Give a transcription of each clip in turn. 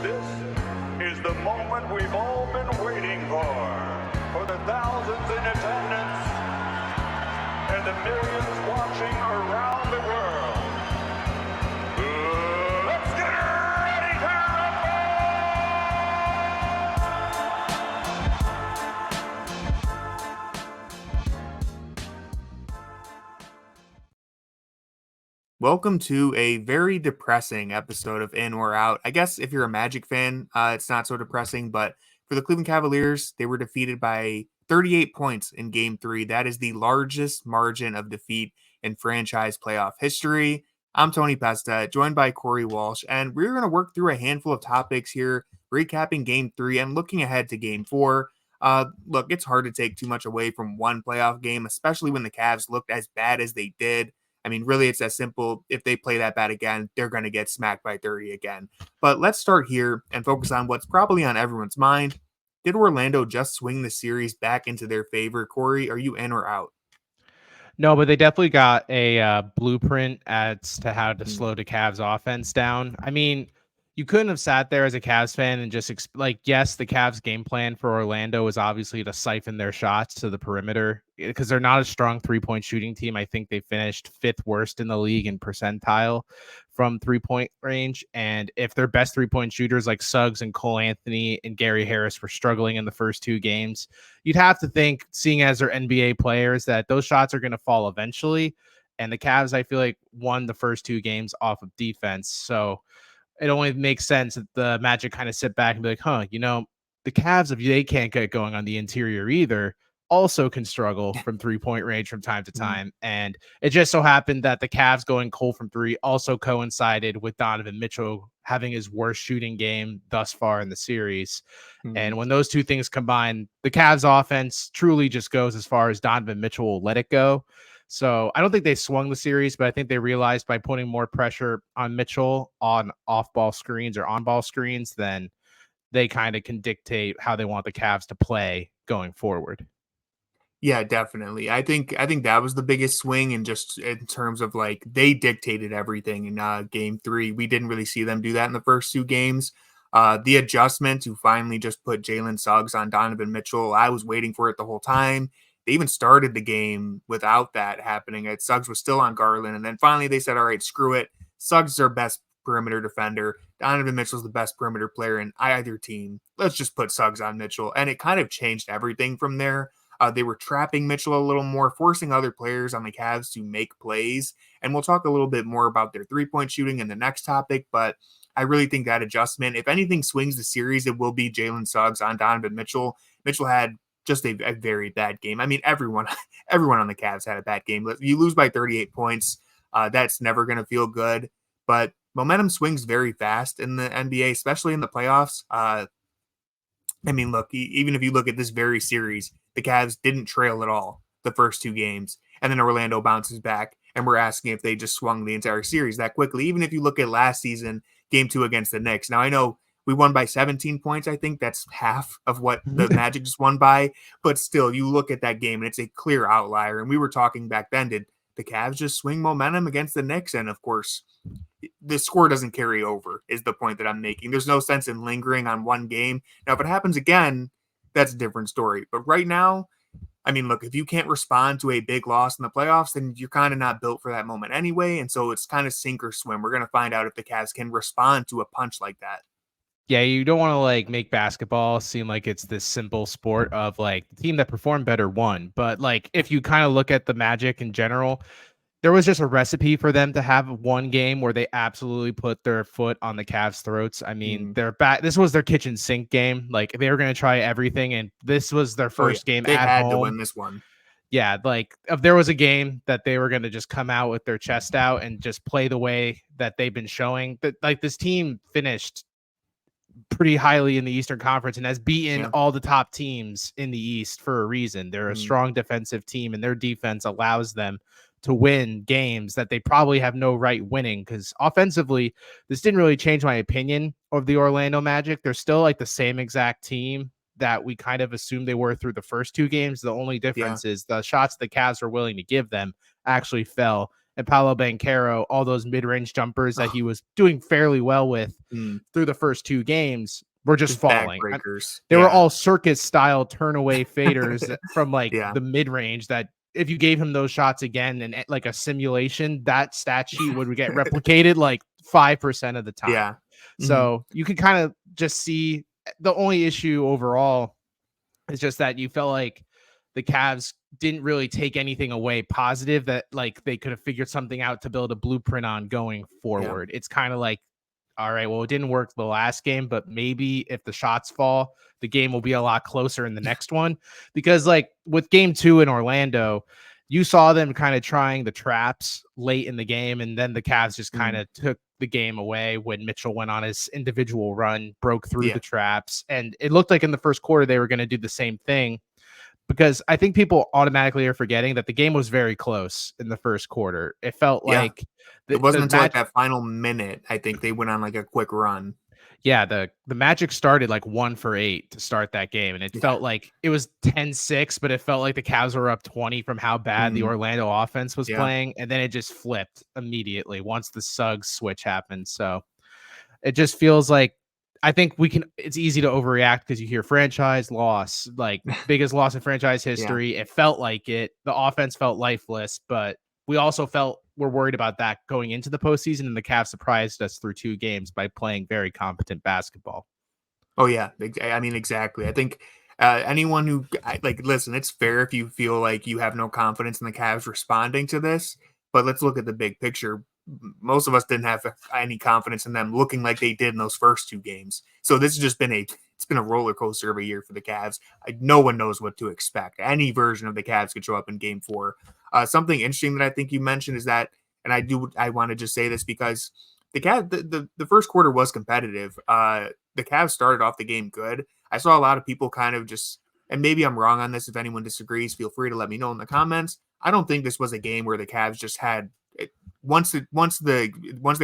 This is the moment we've all been waiting for the thousands in attendance and the millions watching around the world. Let's get ready to Welcome to a very depressing episode of In or Out. I guess if you're a Magic fan, it's not so depressing, but for the Cleveland Cavaliers, they were defeated by 38 points in Game 3. That is the largest margin of defeat in franchise playoff history. I'm Tony Pesta, joined by Corey Walsh, and we're going to work through a handful of topics here, recapping Game 3 and looking ahead to Game 4. Look, it's hard to take too much away from one playoff game, especially when the Cavs looked as bad as they did. I mean, really, it's that simple. If they play that bad again, they're going to get smacked by 30 again. But let's start here and focus on what's probably on everyone's mind. Did Orlando just swing the series back into their favor? Corey, are you in or out? No, but they definitely got a blueprint as to how to slow the Cavs offense down. I mean, you couldn't have sat there as a Cavs fan and just yes, the Cavs game plan for Orlando is obviously to siphon their shots to the perimeter because they're not a strong 3-point shooting team. I think they finished 5th worst in the league in percentile from 3-point range. And if their best 3-point shooters like Suggs and Cole Anthony and Gary Harris were struggling in the first 2 games, you'd have to think, seeing as they're NBA players, that those shots are going to fall eventually. And the Cavs, I feel like, won the first 2 games off of defense. So it only makes sense that the Magic kind of sit back and be like, the Cavs, if they can't get going on the interior either, also can struggle from 3-point range from time to time. And it just so happened that the Cavs going cold from 3 also coincided with Donovan Mitchell having his worst shooting game thus far in the series. And when those two things combine, the Cavs offense truly just goes as far as Donovan Mitchell will let it go. So I don't think they swung the series, but I think they realized by putting more pressure on Mitchell on off-ball screens or on-ball screens, then they kind of can dictate how they want the Cavs to play going forward. Yeah, definitely. I think that was the biggest swing, and just in terms of like they dictated everything in Game 3. We didn't really see them do that in the first 2 games. The adjustment to finally just put Jalen Suggs on Donovan Mitchell, I was waiting for it the whole time. They even started the game without that happening. Suggs was still on Garland, and then finally they said, all right, screw it. Suggs is our best perimeter defender. Donovan Mitchell's the best perimeter player in either team. Let's just put Suggs on Mitchell. And it kind of changed everything from there. They were trapping Mitchell a little more, forcing other players on the Cavs to make plays. And we'll talk a little bit more about their 3-point shooting in the next topic, but I really think that adjustment, if anything swings the series, it will be Jalen Suggs on Donovan Mitchell. Mitchell had just a very bad game. I mean, everyone on the Cavs had a bad game. You lose by 38 points. That's never going to feel good, but momentum swings very fast in the NBA, especially in the playoffs. I mean, look, even if you look at this very series, the Cavs didn't trail at all the first 2 games, and then Orlando bounces back, and we're asking if they just swung the entire series that quickly. Even if you look at last season, Game 2 against the Knicks. Now, I know we won by 17 points. I think that's half of what the Magic just won by, but still, you look at that game, and it's a clear outlier, and we were talking back then, did the Cavs just swing momentum against the Knicks? And, of course, the score doesn't carry over is the point that I'm making. There's no sense in lingering on one game. Now, if it happens again, that's a different story. But right now, I mean, look, if you can't respond to a big loss in the playoffs, then you're kind of not built for that moment anyway. And so it's kind of sink or swim. We're going to find out if the Cavs can respond to a punch like that. Yeah, you don't want to make basketball seem like it's this simple sport of the team that performed better won. But if you kind of look at the Magic in general, there was just a recipe for them to have one game where they absolutely put their foot on the Cavs' throats. I mean, they're back. This was their kitchen sink game. They were going to try everything, and this was their first game they at had home. To win this one. Yeah, if there was a game that they were going to just come out with their chest out and just play the way that they've been showing, that this team finished pretty highly in the Eastern Conference and has beaten all the top teams in the East for a reason. They're a strong defensive team, and their defense allows them to win games that they probably have no right winning, because offensively, this didn't really change my opinion of the Orlando Magic. They're still the same exact team that we kind of assumed they were through the first 2 games. The only difference is the shots the Cavs were willing to give them actually fell and Paolo Banchero, all those mid-range jumpers that he was doing fairly well with through the first 2 games were just falling. Backbreakers. They were all circus-style turn-away faders from like Yeah. the mid-range that if you gave him those shots again and like a simulation, that stat sheet would get replicated like 5% of the time. Yeah. So you could kind of just see the only issue overall is just that you felt like the Cavs didn't really take anything away positive that like they could have figured something out to build a blueprint on going forward. It's kind of like, all right, well, it didn't work the last game, but maybe if the shots fall, the game will be a lot closer in the next one. Because like with game 2 in Orlando, you saw them kind of trying the traps late in the game, and then the Cavs just kind of took the game away when Mitchell went on his individual run, broke through the traps. And it looked like in the first quarter they were going to do the same thing, because I think people automatically are forgetting that the game was very close in the first quarter. It felt like it wasn't until like that final minute, I think they went on like a quick run. Yeah, the Magic started like 1 for 8 to start that game, and it felt like it was 10-6, but it felt like the Cavs were up 20 from how bad the Orlando offense was playing, and then it just flipped immediately once the Suggs switch happened. So it just feels like I think it's easy to overreact because you hear franchise loss, like biggest loss in franchise history. It felt like it. The offense felt lifeless, but we also we're worried about that going into the postseason, and the Cavs surprised us through 2 games by playing very competent basketball. Oh yeah. I mean, exactly. I think anyone who listen, it's fair if you feel like you have no confidence in the Cavs responding to this, but let's look at the big picture. Most of us didn't have any confidence in them looking like they did in those first 2 games. So this has just been a roller coaster of a year for the Cavs. No one knows what to expect. Any version of the Cavs could show up in game 4. Something interesting that I think you mentioned is that, and I want to just say this because the Cavs, the first quarter was competitive. The Cavs started off the game good. I saw a lot of people kind of just, and maybe I'm wrong on this. If anyone disagrees, feel free to let me know in the comments. I don't think this was a game where the Cavs just had once they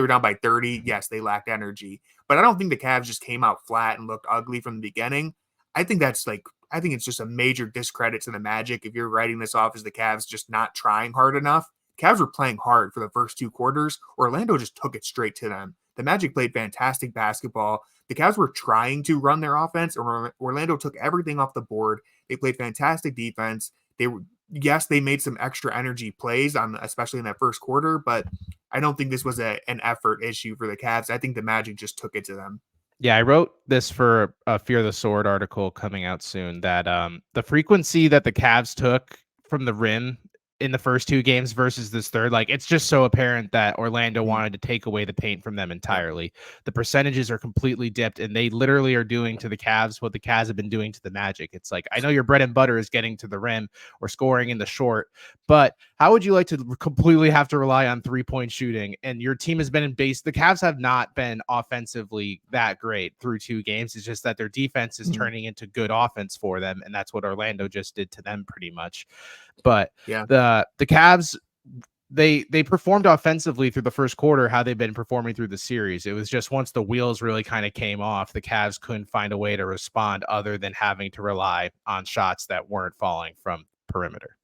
were down by 30, yes, they lacked energy. But I don't think the Cavs just came out flat and looked ugly from the beginning. I think it's just a major discredit to the Magic if you're writing this off as the Cavs just not trying hard enough. Cavs were playing hard for the first 2 quarters. Orlando just took it straight to them. The Magic played fantastic basketball. The Cavs were trying to run their offense, and Orlando took everything off the board. They played fantastic defense. They made some extra energy plays especially in that first quarter, but I don't think this was an effort issue for the Cavs. I think the Magic just took it to them. Yeah, I wrote this for a Fear the Sword article coming out soon, that the frequency that the Cavs took from the rim in the first 2 games versus this third, like it's just so apparent that Orlando wanted to take away the paint from them entirely. The percentages are completely dipped, and they literally are doing to the Cavs what the Cavs have been doing to the Magic. It's like, I know your bread and butter is getting to the rim or scoring in the short, but how would you like to completely have to rely on 3-point shooting? And your team has been the Cavs have not been offensively that great through 2 games. It's just that their defense is turning into good offense for them, and that's what Orlando just did to them pretty much. But the Cavs, they performed offensively through the first quarter how they've been performing through the series. It was just once the wheels really kind of came off, the Cavs couldn't find a way to respond other than having to rely on shots that weren't falling from perimeter.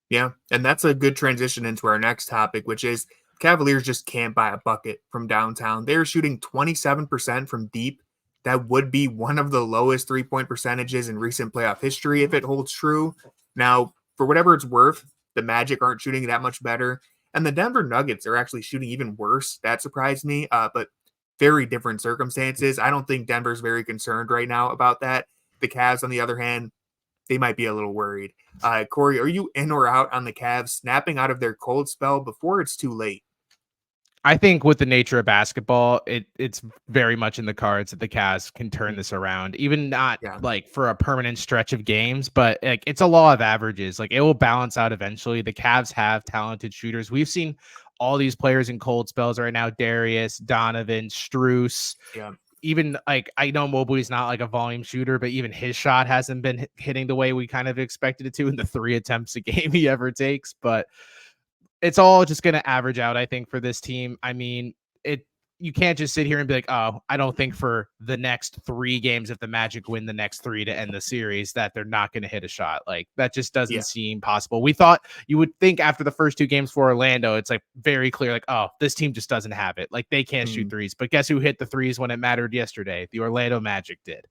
Yeah, and that's a good transition into our next topic, which is Cavaliers just can't buy a bucket from downtown. They're shooting 27% from deep. That would be one of the lowest 3-point percentages in recent playoff history if it holds true. Now, for whatever it's worth, the Magic aren't shooting that much better, and the Denver Nuggets are actually shooting even worse. That surprised me, but very different circumstances. I don't think Denver's very concerned right now about that. The Cavs, on the other hand, they might be a little worried. Corey, are you in or out on the Cavs snapping out of their cold spell before it's too late? I think with the nature of basketball, it's very much in the cards that the Cavs can turn this around, even not like for a permanent stretch of games, but like it's a law of averages. Like it will balance out eventually. The Cavs have talented shooters. We've seen all these players in cold spells right now: Darius, Donovan, Strus. Yeah. Even like I know Mobley's not like a volume shooter, but even his shot hasn't been hitting the way we kind of expected it to in the 3 attempts a game he ever takes. But it's all just going to average out, I think, for this team. I mean, you can't just sit here and be like, oh, I don't think for the next 3 games, if the Magic win the next 3 to end the series, that they're not going to hit a shot. Like, that just doesn't seem possible. We thought, you would think after the first 2 games for Orlando, it's like very clear, like, oh, this team just doesn't have it. Like, they can't shoot threes. But guess who hit the threes when it mattered yesterday? The Orlando Magic did.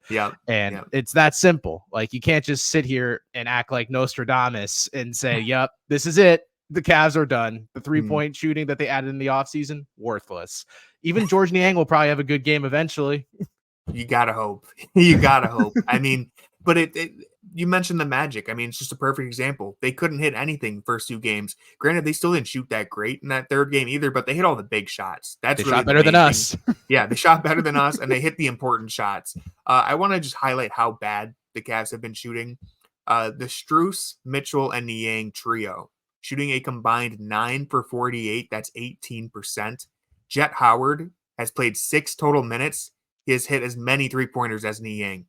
And it's that simple. Like, you can't just sit here and act like Nostradamus and say, yep, this is it. The Cavs are done. The 3-point shooting that they added in the offseason, worthless. Even George Niang will probably have a good game eventually. You gotta hope. You gotta hope. I mean, but you mentioned the Magic. I mean, it's just a perfect example. They couldn't hit anything first 2 games. Granted, they still didn't shoot that great in that third game either, but they hit all the big shots. They really shot better than us. Yeah, they shot better than us, and they hit the important shots. I want to just highlight how bad the Cavs have been shooting. The Strus, Mitchell, and Niang trio shooting a combined 9 for 48. That's 18%. Jet Howard has played 6 total minutes. He has hit as many 3-pointers as Niang.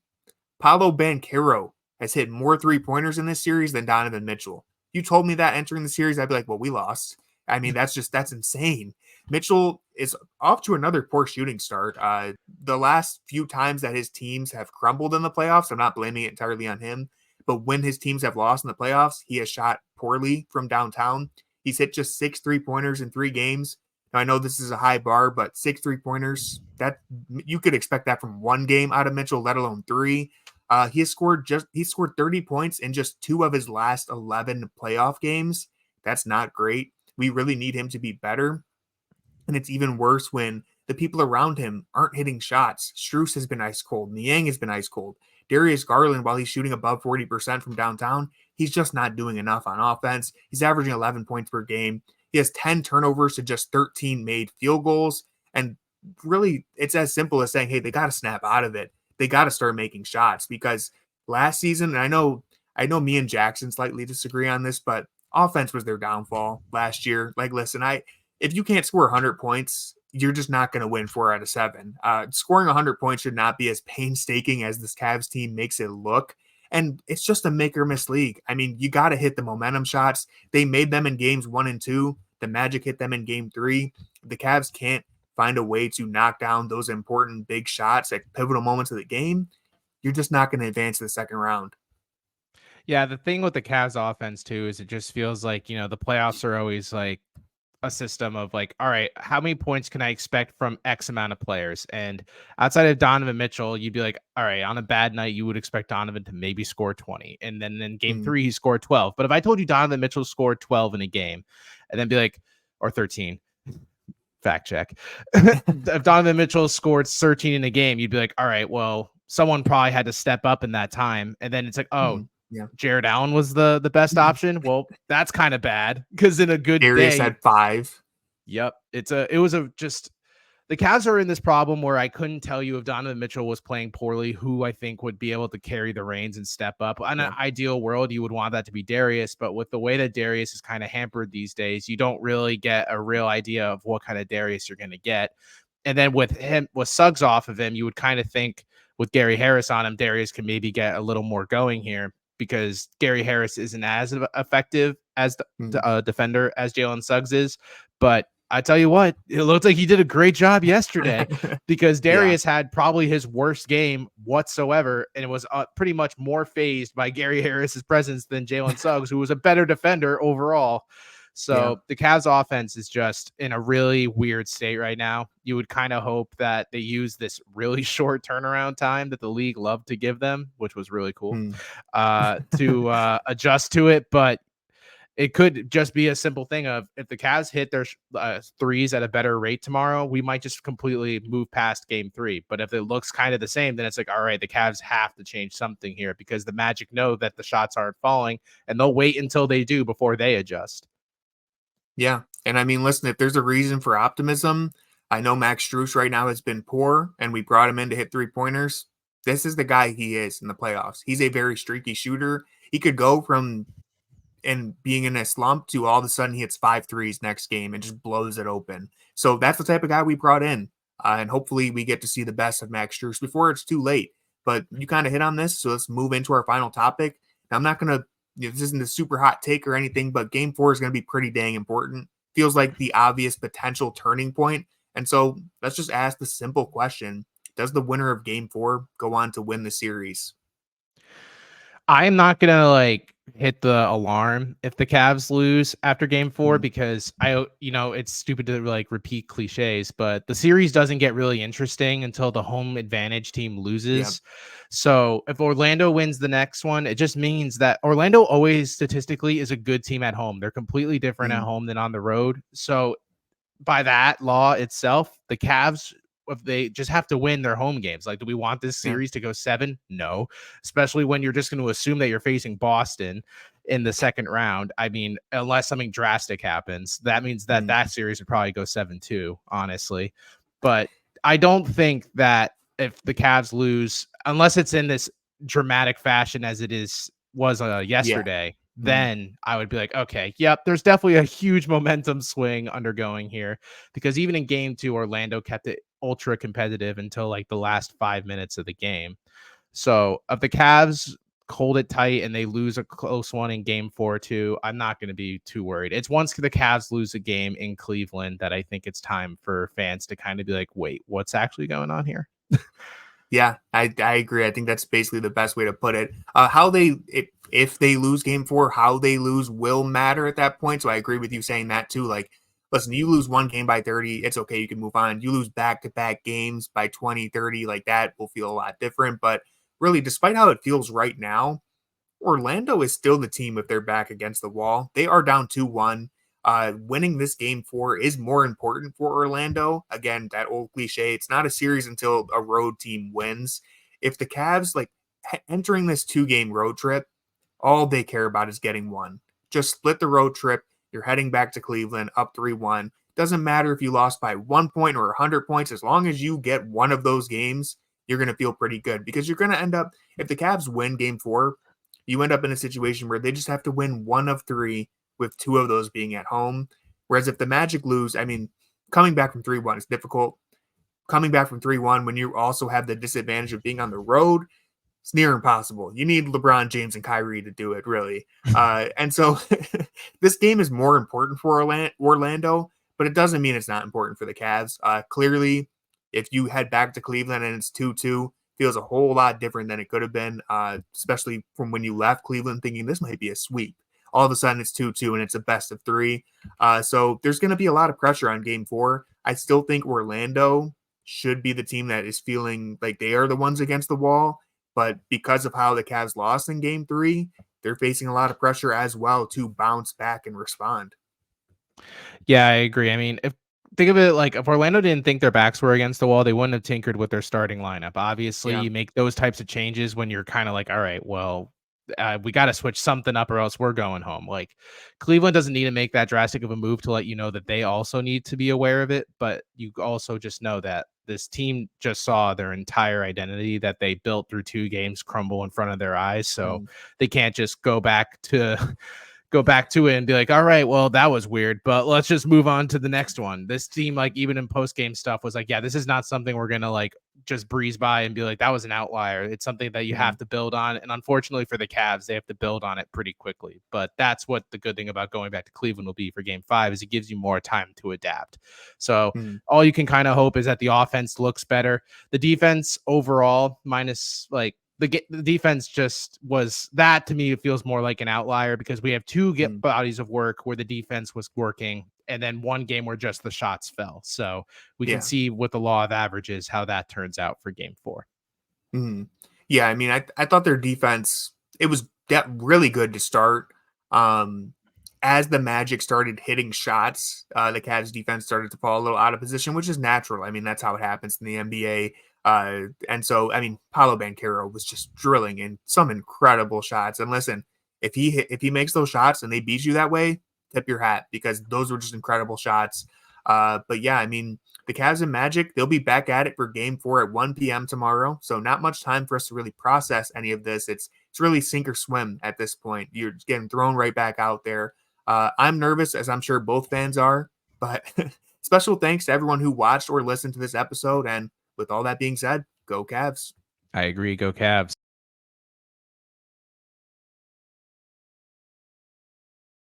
Paolo Banchero has hit more 3-pointers in this series than Donovan Mitchell. You told me that entering the series, I'd be like, well, we lost. I mean, that's insane. Mitchell is off to another poor shooting start. The last few times that his teams have crumbled in the playoffs, I'm not blaming it entirely on him, but when his teams have lost in the playoffs, he has shot poorly from downtown. He's hit just 6 3-pointers in 3 games. Now, I know this is a high bar, but 6 3-pointers, that you could expect that from 1 game out of Mitchell, let alone 3. He scored 30 points in just 2 of his last 11 playoff games. That's not great. We really need him to be better. And it's even worse when the people around him aren't hitting shots. Strus has been ice cold. Niang has been ice cold. Darius Garland, while he's shooting above 40% from downtown, he's just not doing enough on offense. He's averaging 11 points per game. He has 10 turnovers to just 13 made field goals. And really, it's as simple as saying, hey, they got to snap out of it. They got to start making shots, because last season, and I know me and Jackson slightly disagree on this, but offense was their downfall last year. Like, listen, if you can't score 100 points, you're just not going to win 4 out of 7. Scoring 100 points should not be as painstaking as this Cavs team makes it look. And it's just a make or miss league. I mean, you got to hit the momentum shots. They made them in games 1 and 2. The Magic hit them in game 3. The Cavs can't find a way to knock down those important big shots at pivotal moments of the game. You're just not going to advance to the second round. Yeah, the thing with the Cavs offense too is it just feels like, the playoffs are always like a system of like, all right, how many points can I expect from X amount of players? And outside of Donovan Mitchell, you'd be like, all right, on a bad night, you would expect Donovan to maybe score 20. And then in game 3, he scored 12. But if I told you Donovan Mitchell scored 12 in a game, and then be like, or 13, fact check. If Donovan Mitchell scored 13 in a game, you'd be like, all right, well, someone probably had to step up in that time. And then it's like, oh, Jarrett Allen was the best option. Well, that's kind of bad, because in a good Darius day, had 5. Yep. The Cavs are in this problem where I couldn't tell you if Donovan Mitchell was playing poorly, who I think would be able to carry the reins and step up. In an ideal world, you would want that to be Darius, but with the way that Darius is kind of hampered these days, you don't really get a real idea of what kind of Darius you're going to get. And then with Suggs off of him, you would kind of think with Gary Harris on him, Darius can maybe get a little more going here, because Gary Harris isn't as effective as the defender as Jalen Suggs is. But I tell you what, it looked like he did a great job yesterday, because Darius had probably his worst game whatsoever, and it was pretty much more phased by Gary Harris's presence than Jalen Suggs, who was a better defender overall. So the Cavs offense is just in a really weird state right now. You would kind of hope that they use this really short turnaround time that the league loved to give them, which was really cool, to adjust to it. But it could just be a simple thing of, if the Cavs hit their threes at a better rate tomorrow, we might just completely move past game 3. But if it looks kind of the same, then it's like, all right, the Cavs have to change something here, because the Magic know that the shots aren't falling, and they'll wait until they do before they adjust. Yeah. And I mean, listen, if there's a reason for optimism, I know Max Strus right now has been poor, and we brought him in to hit 3-pointers. This is the guy he is in the playoffs. He's a very streaky shooter. He could go from being in a slump to all of a sudden he hits 5 threes next game and just blows it open. So that's the type of guy we brought in. And hopefully we get to see the best of Max Strus before it's too late. But you kind of hit on this, so let's move into our final topic. Now, I'm not going to, this isn't a super hot take or anything, but game 4 is going to be pretty dang important. Feels like the obvious potential turning point And so let's just ask the simple question. Does the winner of game 4 go on to win the series? I am not gonna like hit the alarm if the Cavs lose after game 4 because it's stupid to like repeat cliches, but the series doesn't get really interesting until the home advantage team loses. Yep. So if Orlando wins the next one, it just means that Orlando always statistically is a good team at home. They're completely different at home than on the road. So by that law itself, the Cavs, if they just have to win their home games, like, do we want this series to go 7? No, especially when you're just going to assume that you're facing Boston in the second round. I mean, unless something drastic happens, that means that that series would probably go 7-2, honestly. But I don't think that if the Cavs lose, unless it's in this dramatic fashion as it was yesterday, then I would be like, okay, yep, there's definitely a huge momentum swing undergoing here, because even in game 2, Orlando kept it ultra competitive until like the last 5 minutes of the game. So if the Cavs hold it tight and they lose a close one in game 4 too, I'm not going to be too worried. It's once the Cavs lose a game in Cleveland that I think it's time for fans to kind of be like, wait, what's actually going on here? Yeah, I agree. I think that's basically the best way to put it. If they lose game 4, how they lose will matter at that point. So I agree with you saying that too. Like, listen, you lose one game by 30, it's okay. You can move on. You lose back-to-back games by 20, 30, like that will feel a lot different. But really, despite how it feels right now, Orlando is still the team if they're back against the wall. They are down 2-1. Winning this game 4 is more important for Orlando. Again, that old cliche, it's not a series until a road team wins. If the Cavs, like, entering this 2-game road trip, all they care about is getting one. Just split the road trip. You're heading back to Cleveland up 3-1. Doesn't matter if you lost by 1 point or 100 points. As long as you get one of those games, you're going to feel pretty good, because you're going to end up, if the Cavs win game 4, you end up in a situation where they just have to win 1 of 3, with 2 of those being at home. Whereas if the Magic lose, I mean, coming back from 3-1 is difficult. Coming back from 3-1 when you also have the disadvantage of being on the road, it's near impossible. You need LeBron James and Kyrie to do it, really. And so this game is more important for Orlando, but it doesn't mean it's not important for the Cavs. Clearly, if you head back to Cleveland and it's 2-2, feels a whole lot different than it could have been, especially from when you left Cleveland thinking this might be a sweep. All of a sudden it's 2-2 and it's a best of 3. So there's going to be a lot of pressure on game 4. I still think Orlando should be the team that is feeling like they are the ones against the wall. But because of how the Cavs lost in game 3, they're facing a lot of pressure as well to bounce back and respond. Yeah, I agree. I mean, think of it like if Orlando didn't think their backs were against the wall, they wouldn't have tinkered with their starting lineup. Obviously, you make those types of changes when you're kind of like, all right, well, we got to switch something up or else we're going home. Like, Cleveland doesn't need to make that drastic of a move to let you know that they also need to be aware of it. But you also just know that this team just saw their entire identity that they built through 2 games crumble in front of their eyes. So they can't just go back to it and be like, all right, well, that was weird, but let's just move on to the next one. This team, like, even in post-game stuff was like, yeah, this is not something we're going to like just breeze by and be like, that was an outlier. It's something that you have to build on. And unfortunately for the Cavs, they have to build on it pretty quickly. But that's what the good thing about going back to Cleveland will be for game 5 is it gives you more time to adapt. So all you can kind of hope is that the offense looks better. The defense overall, minus like, the defense just was that to me. It feels more like an outlier because we have 2 bodies of work where the defense was working and then 1 game where just the shots fell. So we can see with the law of averages how that turns out for game 4. Yeah, I mean, I thought their defense, it was really good to start. As the Magic started hitting shots, the Cavs defense started to fall a little out of position, which is natural. I mean, that's how it happens in the NBA. And so, I mean, Paolo Banchero was just drilling in some incredible shots. And listen, if he makes those shots and they beat you that way, tip your hat because those were just incredible shots. But yeah, I mean, the Cavs and Magic, they'll be back at it for game 4 at 1 p.m. tomorrow. So not much time for us to really process any of this. It's really sink or swim at this point. You're getting thrown right back out there. I'm nervous, as I'm sure both fans are, but special thanks to everyone who watched or listened to this episode. And with all that being said, go Cavs. I agree. Go Cavs.